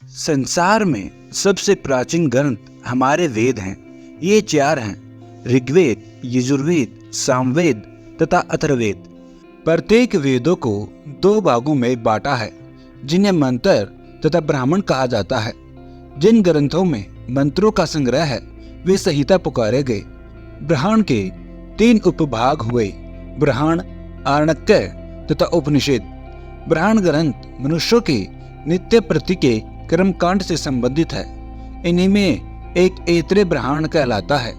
संसार में सबसे प्राचीन ग्रंथ हमारे वेद हैं। ये 4 हैं: ऋग्वेद, यजुर्वेद, सामवेद तथा अथर्ववेद। प्रत्येक वेदों को 2 भागों में बांटा है, जिन्हें मंत्र तथा ब्राह्मण कहा जाता है। जिन ग्रंथों में मंत्रों का संग्रह है वे संहिता पुकारे गए। ब्राह्मण के 3 उपभाग हुए: ब्राह्मण, आरण्यक तथा उपनिषद। ब्राह्मण ग्रंथ मनुष्यों के नित्य प्रति के कर्मकांड से संबंधित है। इन्हीं में एक ऐतरेय ब्राह्मण कहलाता है,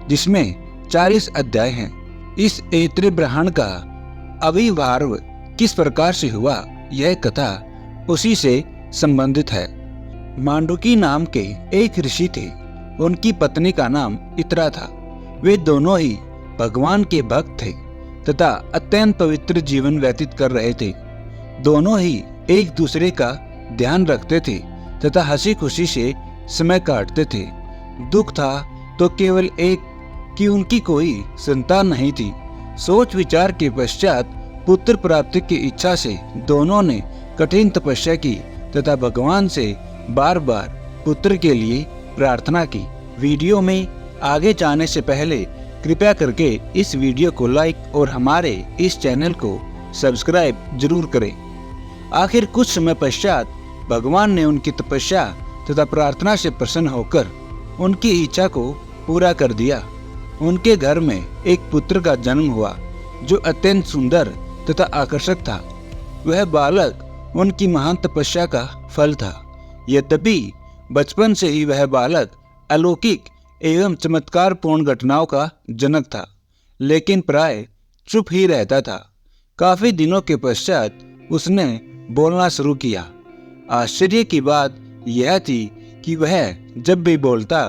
जिसमें 40 अध्याय हैं। इस ऐतरेय ब्राह्मण का आविर्भाव किस प्रकार से हुआ, यह कथा उसी से संबंधित है। मांडुकी नाम के एक ऋषि थे। उनकी पत्नी का नाम इत्रा था। वे दोनों ही भगवान के भक्त थे तथा अत्यंत पवित्र जीवन व्यतीत कर रहे थे। दोनों ही एक दूसरे का ध्यान रखते थे तथा हंसी खुशी से समय काटते थे। दुख था तो केवल एक कि उनकी कोई संतान नहीं थी। सोच विचार के पश्चात पुत्र प्राप्ति की इच्छा से दोनों ने कठिन तपस्या की तथा भगवान से बार बार पुत्र के लिए प्रार्थना की। वीडियो में आगे जाने से पहले कृपया करके इस वीडियो को लाइक और हमारे इस चैनल को सब्सक्राइब जरूर करें। आखिर कुछ समय पश्चात भगवान ने उनकी तपस्या तथा प्रार्थना से प्रसन्न होकर उनकी इच्छा को पूरा कर दिया। उनके घर में एक पुत्र का जन्म हुआ, जो अत्यंत सुंदर तथा आकर्षक था। वह बालक उनकी महान तपस्या का फल था। यद्यपि बचपन से ही वह बालक अलौकिक एवं चमत्कारपूर्ण घटनाओं का जनक था, लेकिन प्राय चुप ही रहता था। काफी दिनों के पश्चात उसने बोलना शुरू किया। आश्चर्य की बात यह थी कि वह जब भी बोलता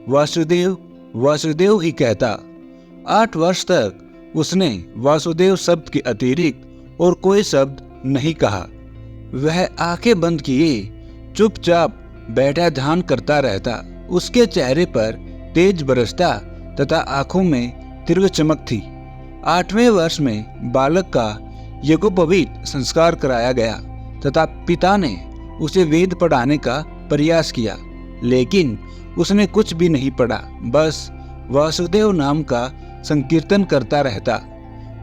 वासुदेव वासुदेव ही कहता। 8 वर्ष तक उसने वासुदेव शब्द के अतिरिक्त और कोई शब्द नहीं कहा। वह आंखें बंद किए चुपचाप बैठा ध्यान करता रहता। उसके चेहरे पर तेज बरसता तथा आंखों में तीव्र चमक थी। 8वें वर्ष में बालक का यज्ञोपवीत संस्कार कराया गया तथा पिता ने उसे वेद पढ़ाने का प्रयास किया, लेकिन उसने कुछ भी नहीं पढ़ा, बस वासुदेव नाम का संकीर्तन करता रहता।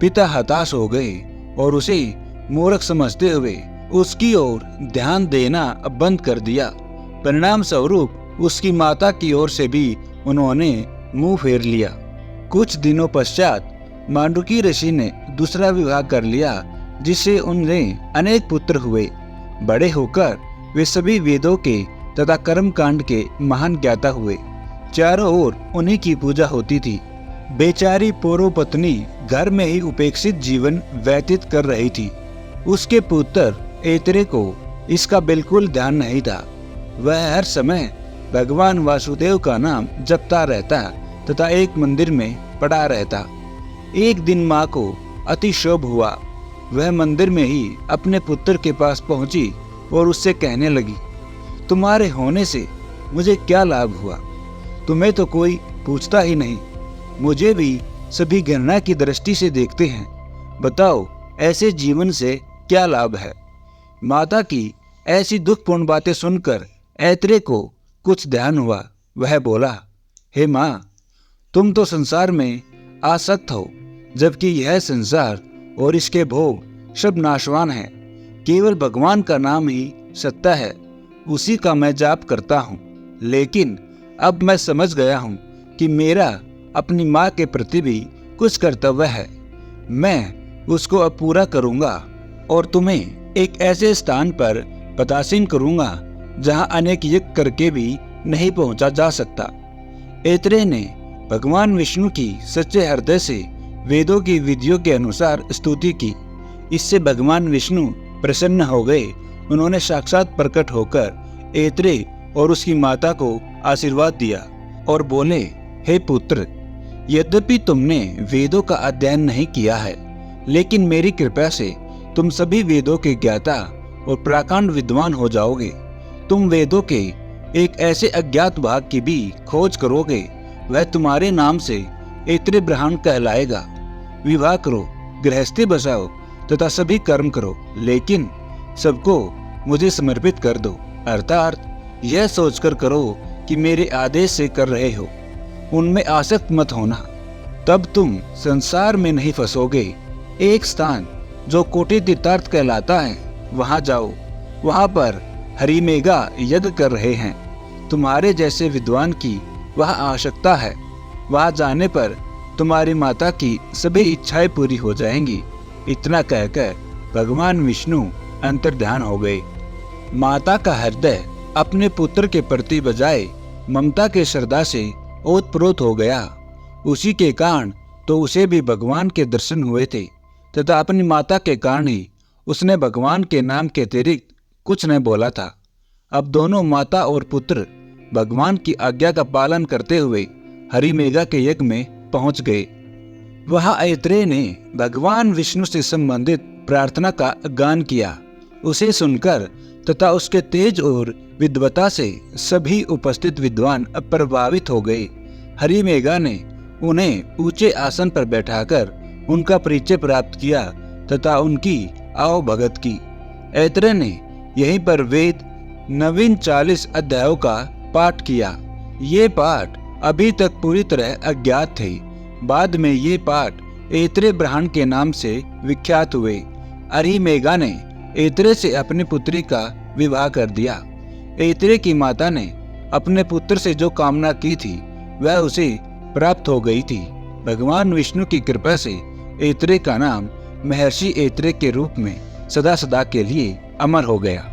पिता हताश हो गए और उसे मूर्ख समझते हुए उसकी ओर ध्यान देना बंद कर दिया। परिणाम स्वरूप उसकी माता की ओर से भी उन्होंने मुंह फेर लिया। कुछ दिनों पश्चात मांडुकी ऋषि ने दूसरा विवाह कर लिया, जिससे उन्हें अनेक पुत्र हुए। बड़े होकर वे सभी वेदों के तथा कर्मकांड के महान ज्ञाता हुए। चारों ओर उन्हीं की पूजा होती थी। बेचारी पूर्व पत्नी घर में ही उपेक्षित जीवन व्यतीत कर रही थी। उसके पुत्र ऐतरेय को इसका बिल्कुल ध्यान नहीं था। वह हर समय भगवान वासुदेव का नाम जपता रहता तथा एक मंदिर में पड़ा रहता। एक दिन माँ को अति क्षोभ हुआ। वह मंदिर में ही अपने पुत्र के पास पहुंची और उससे कहने लगी, तुम्हारे होने से मुझे क्या लाभ हुआ? तुम्हें तो कोई पूछता ही नहीं। मुझे भी सभी घृणा की दृष्टि से देखते हैं। बताओ, ऐसे जीवन से क्या लाभ है? माता की ऐसी दुखपूर्ण बातें सुनकर ऐतरेय को कुछ ध्यान हुआ। वह बोला, हे माँ, तुम तो संसार में आसक्त हो, जबकि यह संसार और इसके भोग सब नाशवान है। केवल भगवान का नाम ही सत्य है, उसी का मैं जाप करता हूँ। लेकिन अब मैं समझ गया हूँ कि मेरा अपनी माँ के प्रति भी कुछ कर्तव्य है। मैं उसको अब पूरा करूँगा और तुम्हें एक ऐसे स्थान पर पदासीन करूँगा जहाँ अनेक यज्ञ करके भी नहीं पहुँचा जा सकता। ऐतरेय ने भगवान विष्णु की सच्चे हृदय से वेदों की विधियों के अनुसार स्तुति की। इससे भगवान विष्णु प्रसन्न हो गए। उन्होंने साक्षात प्रकट होकर ऐतरेय और उसकी माता को आशीर्वाद दिया और बोले, हे पुत्र, यद्यपि तुमने वेदों का अध्ययन नहीं किया है, लेकिन मेरी कृपा से तुम सभी वेदों के ज्ञाता और प्रकांड विद्वान हो जाओगे। तुम वेदों के एक ऐसे अज्ञात भाग की भी खोज करोगे। वह तुम्हारे नाम से ऐतरेय ब्राह्मण कहलाएगा। विवाह करो, गृहस्थी बसाओ तथा सभी कर्म करो, लेकिन सबको मुझे समर्पित कर दो, अर्थात यह सोचकर करो कि मेरे आदेश से कर रहे हो। उनमें आसक्त मत होना, तब तुम संसार में नहीं फंसोगे। एक स्थान जो कोटि तीर्थार्थ कहलाता है, वहां जाओ। वहां पर हरिमेघा यज्ञ कर रहे हैं। तुम्हारे जैसे विद्वान की वह आवश्यकता है। वहां जाने पर तुम्हारी माता की सभी इच्छाएं पूरी हो जाएंगी। इतना कहकर भगवान विष्णु अंतर्ध्यान हो गए। माता का हृदय अपने पुत्र के प्रति बजाय ममता के श्रद्धा से ओतप्रोत हो गया। उसी के कारण तो उसे भी भगवान के दर्शन हुए थे, तथा अपनी माता के कारण ही उसने भगवान के नाम के अतिरिक्त कुछ न बोला था। अब दोनों माता और पुत्र भगवान की आज्ञा का पालन करते हुए हरिमेघा के यज्ञ में पहुंच गए। वहां ऐत्रेय ने भगवान विष्णु से संबंधित प्रार्थना का गान किया। उसे सुनकर तथा उसके तेज और विद्वता से सभी उपस्थित विद्वान प्रभावित हो गए। हरिमेघा ने उन्हें ऊंचे आसन पर बैठाकर उनका परिचय प्राप्त किया तथा उनकी आवभगत की। ऐत्रेय ने यहीं पर वेद नवीन 40 अध्यायों का पाठ किया। ये पाठ अभी तक पूरी तरह अज्ञात थे। बाद में ये पाठ ऐत्रेय ब्राह्मण के नाम से विख्यात हुए। हरिमेघा ने ऐत्रेय से अपनी पुत्री का विवाह कर दिया। ऐत्रेय की माता ने अपने पुत्र से जो कामना की थी वह उसे प्राप्त हो गई थी। भगवान विष्णु की कृपा से ऐत्रेय का नाम महर्षि ऐत्रेय के रूप में सदा सदा के लिए अमर हो गया।